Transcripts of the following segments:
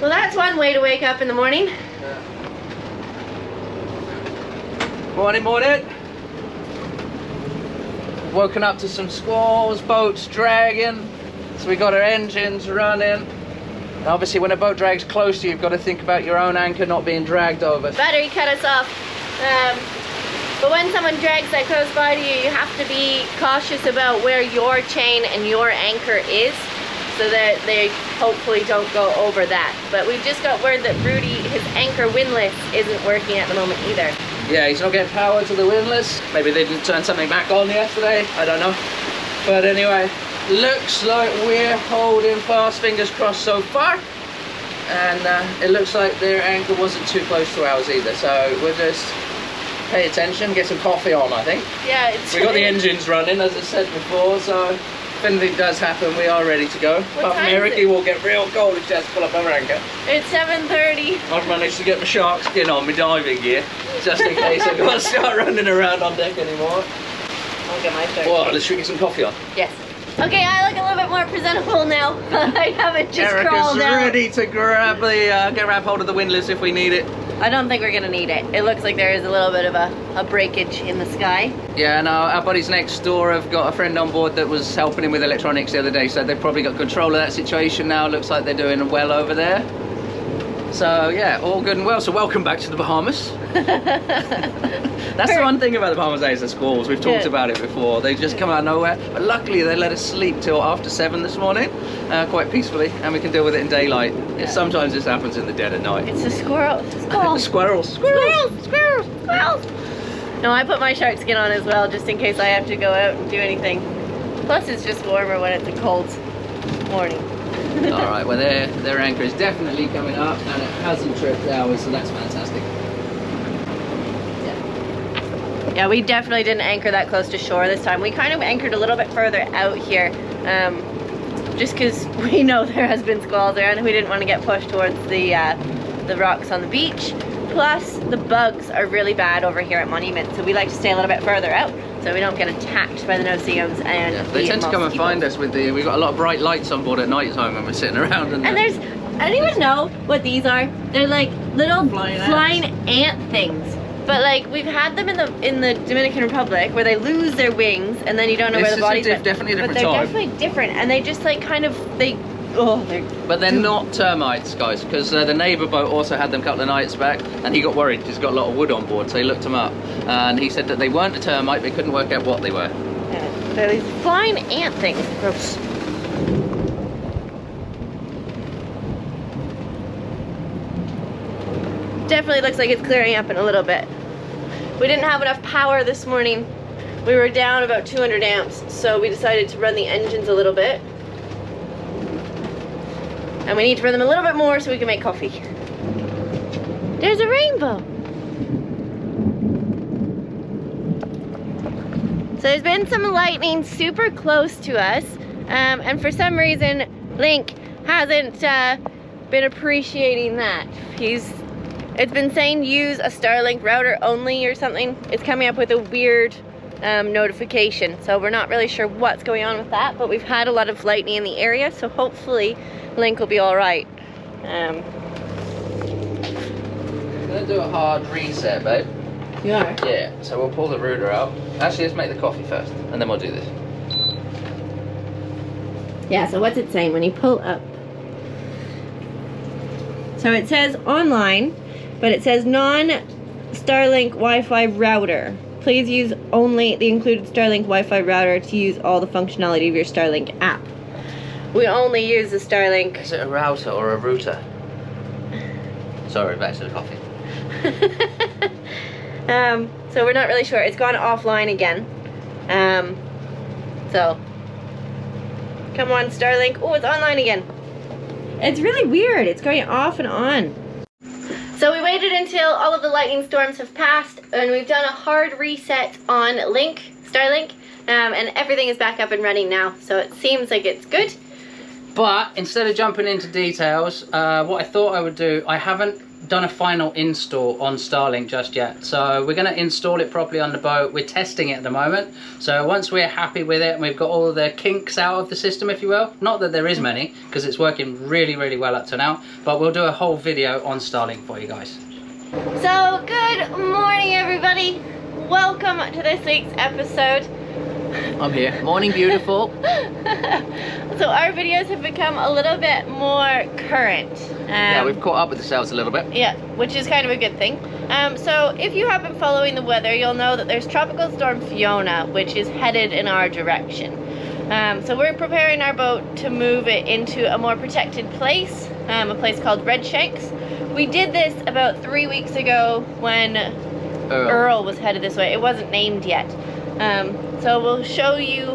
Well, that's one way to wake up in the morning. Yeah. Morning, morning. Woken up to some squalls, boats dragging, so we got our engines running. And obviously when a boat drags close to you, you've got to think about your own anchor not being dragged over. Battery cut us off. But when someone drags that close by to you, you have to be cautious about where your chain and your anchor is, so that they hopefully don't go over that. But we've just got word that Rudy, his anchor windlass, isn't working at the moment either. Yeah, he's not getting power to the windlass. Maybe they didn't turn something back on yesterday, I don't know. But anyway, looks like we're holding fast, fingers crossed so far. And it looks like their anchor wasn't too close to ours either. So we'll just pay attention, get some coffee on, I think. Yeah, it's... We got the engines running, as I said before, so if anything does happen, we are ready to go. But Ricky will get real cold if she has to pull up our anchor. It's 7:30. I've managed to get my shark skin on, my diving gear, just in case I can't start running around on deck anymore. I'll get my shirt. Well, let's get some coffee on. Yes. Okay, I look a little bit more presentable now. I haven't just crawled out. Erica's ready to grab hold of the windlass if we need it. I don't think we're gonna need it. It looks like there is a little bit of a breakage in the sky. Yeah, no, our buddies next door have got a friend on board that was helping him with electronics the other day, so they've probably got control of that situation now. Looks like they're doing well over there. So yeah, all good and well. So welcome back to the Bahamas. That's the one thing about the Bahamas is the squalls. We've talked about it before. They just come out of nowhere. But luckily they let us sleep till after 7 this morning, quite peacefully, and we can deal with it in daylight. Yeah. Sometimes this happens in the dead of night. It's a squirrel. Squirrels. Squirrels. No, I put my shark skin on as well, just in case I have to go out and do anything. Plus it's just warmer when it's a cold morning. Alright, well their anchor is definitely coming up and it hasn't tripped ours, so that's fantastic. Yeah, we definitely didn't anchor that close to shore this time. We kind of anchored a little bit further out here, just because we know there has been squalls around and we didn't want to get pushed towards the rocks on the beach. Plus, the bugs are really bad over here at Monument, so we like to stay a little bit further out so we don't get attacked by the no-see-ums and they tend to come and find us with we've got a lot of bright lights on board at night time when we're sitting around. And there's, I don't even know what these are. They're like little flying ant things. But like we've had them in the Dominican Republic where they lose their wings and then you don't know where the body's at. Definitely a different But they're type. definitely different, and they just like kind of But they're not termites, guys, because the neighbour boat also had them a couple of nights back, and he got worried because he's got a lot of wood on board, so he looked them up, and he said that they weren't a termite, but he couldn't work out what they were. Yeah, they're these flying ant things. Gross. Definitely looks like it's clearing up in a little bit. We didn't have enough power this morning. We were down about 200 amps, so we decided to run the engines a little bit. And we need to run them a little bit more so we can make coffee. There's a rainbow. So there's been some lightning super close to us, and for some reason Link hasn't been appreciating that. It's been saying use a Starlink router only or something. It's coming up with a weird notification, so we're not really sure what's going on with that, but we've had a lot of lightning in the area, so hopefully Link will be all right. I'm gonna do a hard reset, babe. You are? Yeah, so we'll pull the router out. Actually, let's make the coffee first, and then we'll do this. Yeah, so what's it saying when you pull up? So it says online, but it says non-Starlink Wi-Fi router. Please use only the included Starlink Wi-Fi router to use all the functionality of your Starlink app. We only use the Starlink. Is it a router or a router? Sorry, back to the coffee. So we're not really sure. It's gone offline again. So come on, Starlink. Oh, it's online again. It's really weird. It's going off and on. So we waited until all of the lightning storms have passed, and we've done a hard reset on Starlink, and everything is back up and running now. So it seems like it's good. But instead of jumping into details, what I thought I would do, I haven't done a final install on Starlink just yet. So we're going to install it properly on the boat. We're testing it at the moment. So once we're happy with it and we've got all the kinks out of the system, if you will, not that there is many, because it's working really, really well up to now, but we'll do a whole video on Starlink for you guys. So, good morning, everybody. Welcome to this week's episode. I'm here. Morning, beautiful. So our videos have become a little bit more current. Yeah, we've caught up with ourselves a little bit. Yeah, which is kind of a good thing. So if you have been following the weather, you'll know that there's Tropical Storm Fiona, which is headed in our direction. So we're preparing our boat to move it into a more protected place, a place called Redshanks. We did this about 3 weeks ago when Earl was headed this way. It wasn't named yet. So we'll show you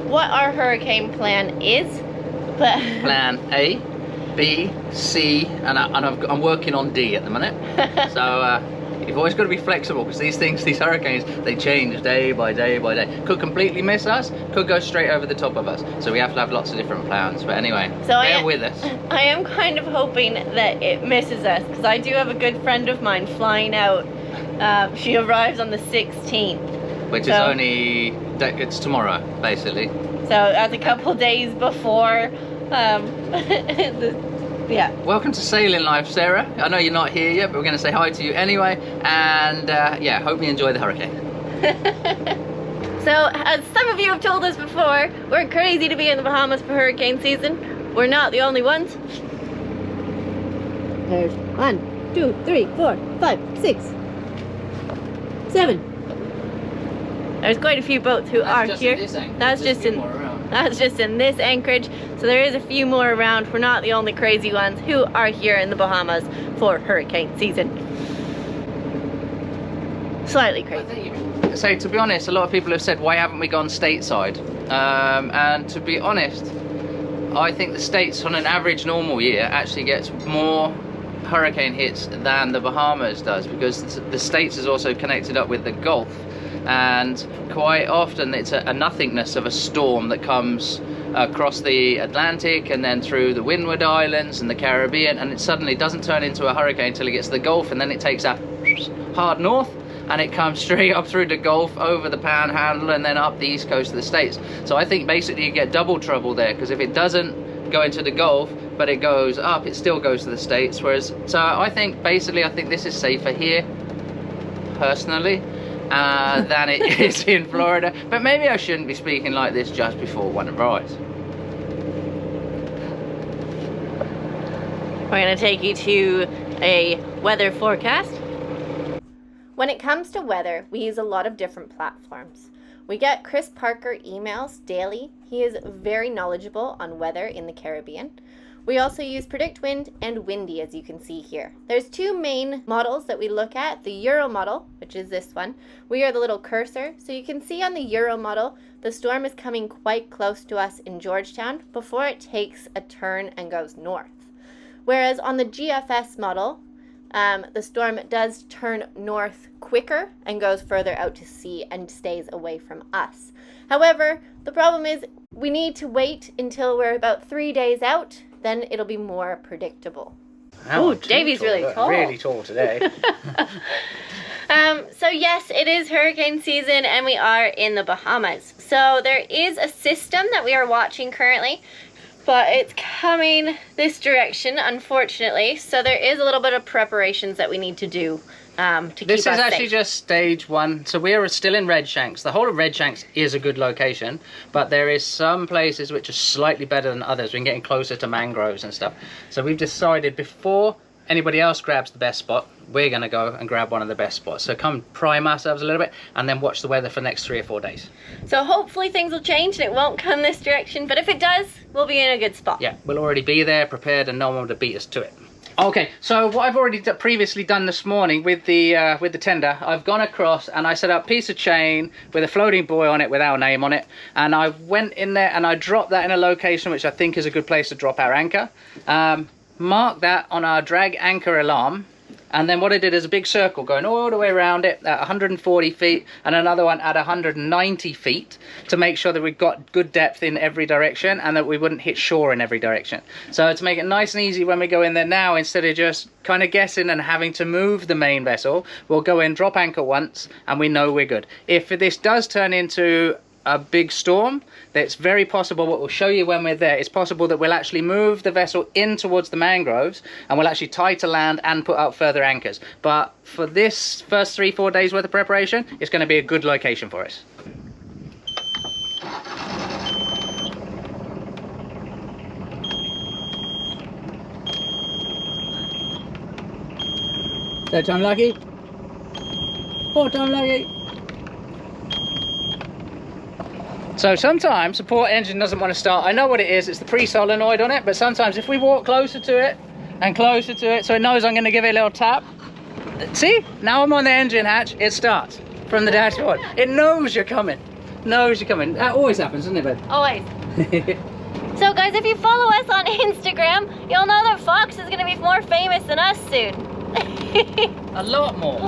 what our hurricane plan is. But plan A, B, C, and I'm working on D at the minute. So you've always got to be flexible, because these hurricanes, they change day by day by day. Could completely miss us, could go straight over the top of us. So we have to have lots of different plans. But anyway, bear with us. I am kind of hoping that it misses us, because I do have a good friend of mine flying out. She arrives on the 16th. Which is only, it's tomorrow, basically. So that's a couple days before, yeah. Welcome to Sailing Life, Sarah. I know you're not here yet, but we're going to say hi to you anyway. And yeah, hope you enjoy the hurricane. So, as some of you have told us before, we're crazy to be in the Bahamas for hurricane season. We're not the only ones. There's 1, 2, 3, 4, 5, 6, 7. There's quite a few boats who are here. That's just in this anchorage. So there is a few more around. We're not the only crazy ones who are here in the Bahamas for hurricane season. Slightly crazy. So to be honest, a lot of people have said, why haven't we gone stateside? And to be honest, I think the States on an average normal year actually gets more hurricane hits than the Bahamas does, because the States is also connected up with the Gulf. And quite often it's a nothingness of a storm that comes across the Atlantic and then through the Windward Islands and the Caribbean, and it suddenly doesn't turn into a hurricane until it gets to the Gulf, and then it takes a hard north and it comes straight up through the Gulf, over the Panhandle, and then up the east coast of the States. So I think basically you get double trouble there, because if it doesn't go into the Gulf but it goes up, it still goes to the States. Whereas, so I think basically this is safer here, personally, than it is in Florida. But maybe I shouldn't be speaking like this just before one arrives. We're going to take you to a weather forecast. When it comes to weather, we use a lot of different platforms. We get Chris Parker emails daily. He is very knowledgeable on weather in the Caribbean. We also use Predict Wind and Windy, as you can see here. There's two main models that we look at. The Euro model, which is this one. We are the little cursor. So you can see on the Euro model, the storm is coming quite close to us in Georgetown before it takes a turn and goes north. Whereas on the GFS model, the storm does turn north quicker and goes further out to sea and stays away from us. However, the problem is we need to wait until we're about 3 days out. Then it'll be more predictable. Oh, Davy's really tall. Really tall today. So yes, it is hurricane season and we are in the Bahamas. So there is a system that we are watching currently, but it's coming this direction, unfortunately. So there is a little bit of preparations that we need to do to keep us safe. This is actually just stage 1. So we're still in Redshanks. The whole of Redshanks is a good location, but there is some places which are slightly better than others. We're getting closer to mangroves and stuff. So we've decided before anybody else grabs the best spot, we're going to go and grab one of the best spots. So come prime ourselves a little bit and then watch the weather for the next 3 or 4 days. So hopefully things will change and it won't come this direction, but if it does, we'll be in a good spot. Yeah, we'll already be there, prepared, and no one will beat us to it. Okay, so what I've already previously done this morning with the tender, I've gone across and I set up a piece of chain with a floating buoy on it with our name on it, and I went in there and I dropped that in a location which I think is a good place to drop our anchor. Mark that on our drag anchor alarm, And then what I did is a big circle going all the way around it at 140 feet and another one at 190 feet to make sure that we've got good depth in every direction and that we wouldn't hit shore in every direction. So to make it nice and easy when we go in there now, instead of just kind of guessing and having to move the main vessel, we'll go in, drop anchor once, and we know we're good. If this does turn into a big storm, that's very possible, what we'll show you when we're there, it's possible that we'll actually move the vessel in towards the mangroves and we'll actually tie to land and put out further anchors. But for this first 3-4 days worth of preparation, it's going to be a good location for us. Third time lucky, fourth time lucky. So sometimes the port engine doesn't want to start. I know what it is, it's the pre-solenoid on it, but sometimes if we walk closer to it and closer to it so it knows I'm going to give it a little tap. See, now I'm on the engine hatch, it starts from the dashboard. It knows you're coming, knows you're coming. That always happens, doesn't it, babe? Always. So guys, if you follow us on Instagram, you'll know that Fox is going to be more famous than us soon. A lot more.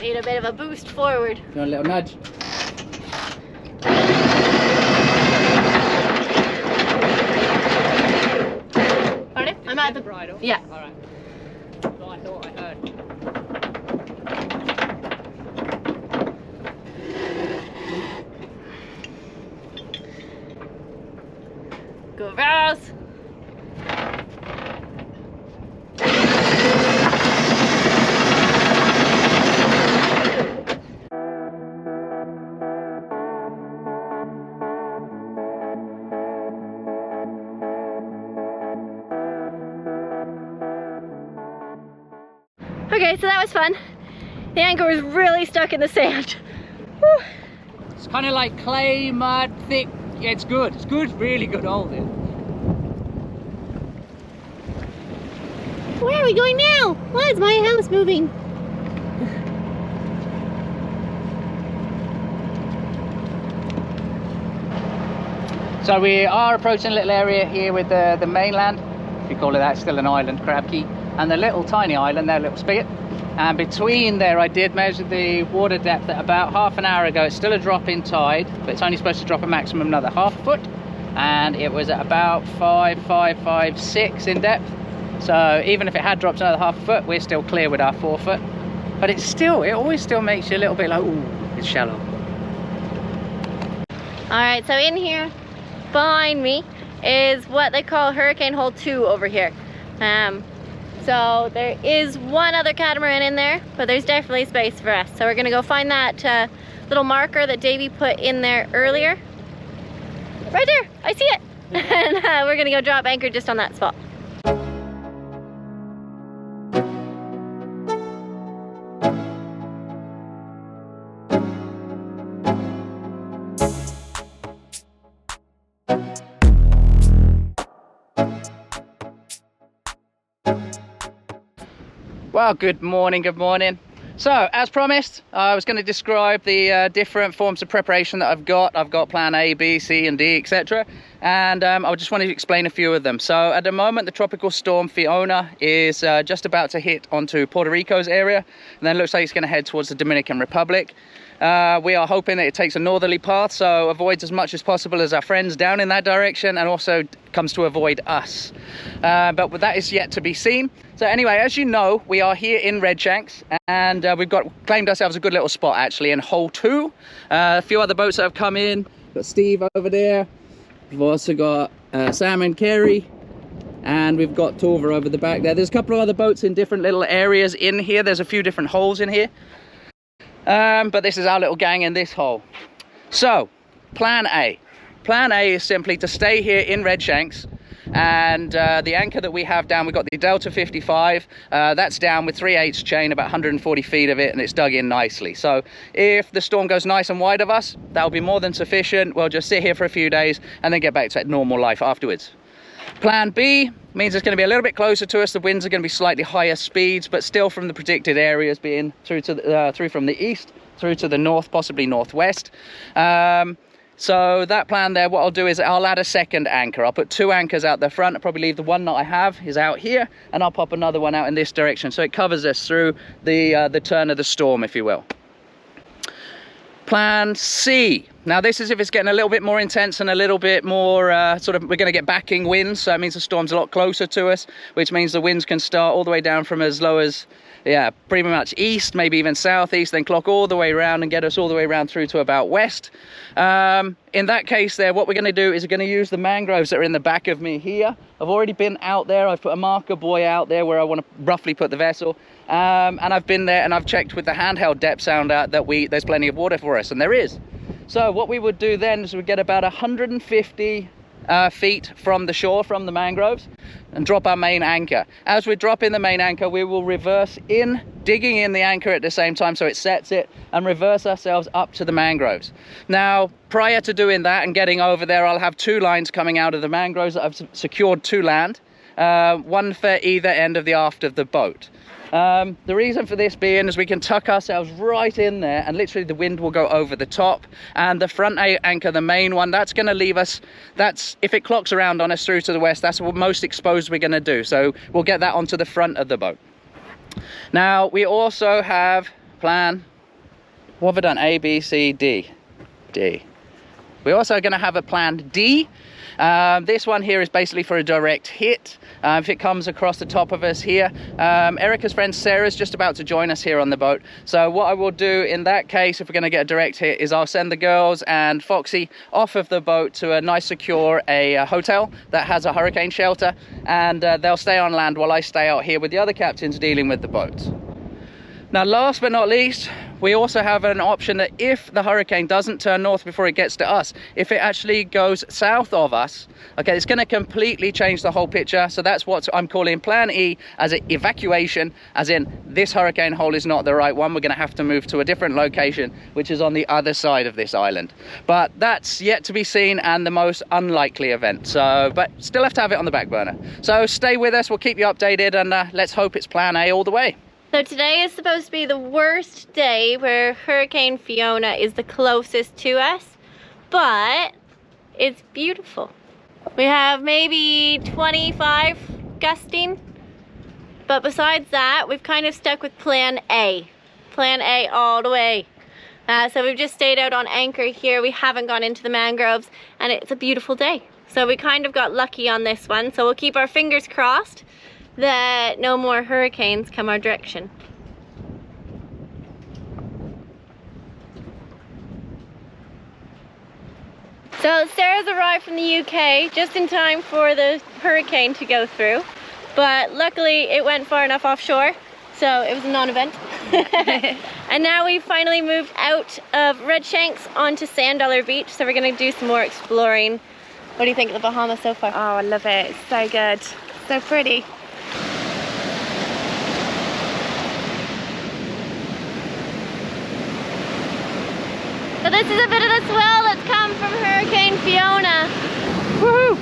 Need a bit of a boost forward. You want a little nudge? Pardon? I'm at the bridle. Yeah. All right. So I thought I heard. Go Rouse. Okay, so that was fun. The anchor was really stuck in the sand. Whew. It's kind of like clay, mud, thick. Yeah, it's good. It's good, really good hole there. Where are we going now? Why is my house moving? So we are approaching a little area here with the mainland, if you call it that, still an island, Crab Key, and the little tiny island there, little spigot. And between there I did measure the water depth at about half an hour ago. It's still a drop in tide, but it's only supposed to drop a maximum another half a foot, and it was at about 5.6 in depth. So even if it had dropped another half a foot, we're still clear with our 4 foot. But it's still, it always still makes you a little bit like, ooh, it's shallow. Alright, so in here behind me is what they call Hurricane Hole 2 over here. So there is one other catamaran in there, but there's definitely space for us. So we're gonna go find that little marker that Davy put in there earlier. Right there, I see it. And we're gonna go drop anchor just on that spot. Well, good morning, good morning. So, as promised, I was going to describe the different forms of preparation that I've got. I've got plan A, B, C, and D, etc. And I just wanted to explain a few of them. So, at the moment, the tropical storm Fiona is just about to hit onto Puerto Rico's area. And then it looks like it's going to head towards the Dominican Republic. We are hoping that it takes a northerly path, so avoids as much as possible as our friends down in that direction, and also comes to avoid us. But that is yet to be seen. So anyway, as you know, we are here in Redshanks, and we've claimed ourselves a good little spot actually in hole 2. A few other boats that have come in. We've got Steve over there. We've also got Sam and Kerry, and we've got Torva over the back there. There's a couple of other boats in different little areas in here. There's a few different holes in here. But this is our little gang in this hole. So, plan A. Plan A is simply to stay here in Redshanks, and the anchor that we have down, we've got the Delta 55, that's down with 3/8 chain, about 140 feet of it, and it's dug in nicely. So if the storm goes nice and wide of us, that'll be more than sufficient. We'll just sit here for a few days and then get back to normal life afterwards. Plan B means it's going to be a little bit closer to us. The winds are going to be slightly higher speeds, but still from the predicted areas, being through from the east through to the north, possibly northwest. So that plan there, what I'll do is I'll add a second anchor. I'll put 2 anchors out the front. I'll probably leave the one that I have is out here, and I'll pop another one out in this direction, so it covers us through the turn of the storm, if you will. Plan C. Now this is if it's getting a little bit more intense and a little bit more we're going to get backing winds, so that means the storm's a lot closer to us, which means the winds can start all the way down from as low as, yeah, pretty much east, maybe even southeast, then clock all the way around and get us all the way around through to about west. In that case there, what we're going to do is we're going to use the mangroves that are in the back of me here. I've already been out there. I've put a marker buoy out there where I want to roughly put the vessel, and I've been there and I've checked with the handheld depth sounder that there's plenty of water for us, and there is. So what we would do then is we'd get about 150 feet from the shore, from the mangroves, and drop our main anchor. As we drop in the main anchor, we will reverse in, digging in the anchor at the same time so it sets it, and reverse ourselves up to the mangroves. Now, prior to doing that and getting over there, I'll have 2 lines coming out of the mangroves that I've secured to land, one for either end of the aft of the boat. The reason for this being is we can tuck ourselves right in there, and literally the wind will go over the top, and the front anchor, the main one, that's going to leave us, that's, if it clocks around on us through to the west, that's what most exposed we're going to do, so we'll get that onto the front of the boat. Now we also have plan, what have I done? A, B, C, D. We're also going to have a plan D. This one here is basically for a direct hit. If it comes across the top of us here, Erica's friend Sarah's just about to join us here on the boat. So what I will do in that case, if we're going to get a direct hit, is I'll send the girls and Foxy off of the boat to a nice secure hotel that has a hurricane shelter, and they'll stay on land while I stay out here with the other captains dealing with the boats. Now, last but not least, we also have an option that if the hurricane doesn't turn north before it gets to us, if it actually goes south of us, okay, it's going to completely change the whole picture. So that's what I'm calling plan E, as an evacuation, as in this hurricane hole is not the right one. We're going to have to move to a different location, which is on the other side of this island. But that's yet to be seen and the most unlikely event. So, but still have to have it on the back burner. So stay with us. We'll keep you updated, and let's hope it's plan A all the way. So today is supposed to be the worst day where Hurricane Fiona is the closest to us, but it's beautiful. We have maybe 25 gusting, but besides that, we've kind of stuck with plan A all the way. So we've just stayed out on anchor here. We haven't gone into the mangroves, and it's a beautiful day. So we kind of got lucky on this one, so we'll keep our fingers crossed that no more hurricanes come our direction. So Sarah's arrived from the UK just in time for the hurricane to go through, but luckily it went far enough offshore, so it was a non-event. And now we've finally moved out of Redshanks onto Sand Dollar Beach, so we're going to do some more exploring. What do you think of the Bahamas so far? Oh, I love it. It's so good. So pretty. So this is a bit of the swell that's come from Hurricane Fiona. Woohoo!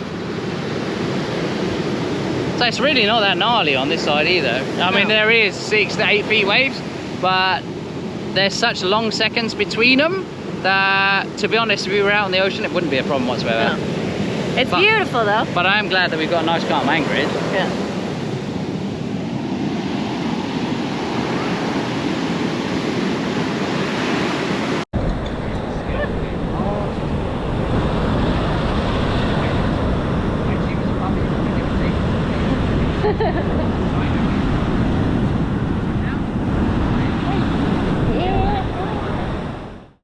So it's really not that gnarly on this side either. I mean, there is 6 to 8 feet waves, but there's such long seconds between them that, to be honest, if we were out in the ocean, it wouldn't be a problem whatsoever. No. It's beautiful though. But I am glad that we've got a nice calm anchorage. Yeah.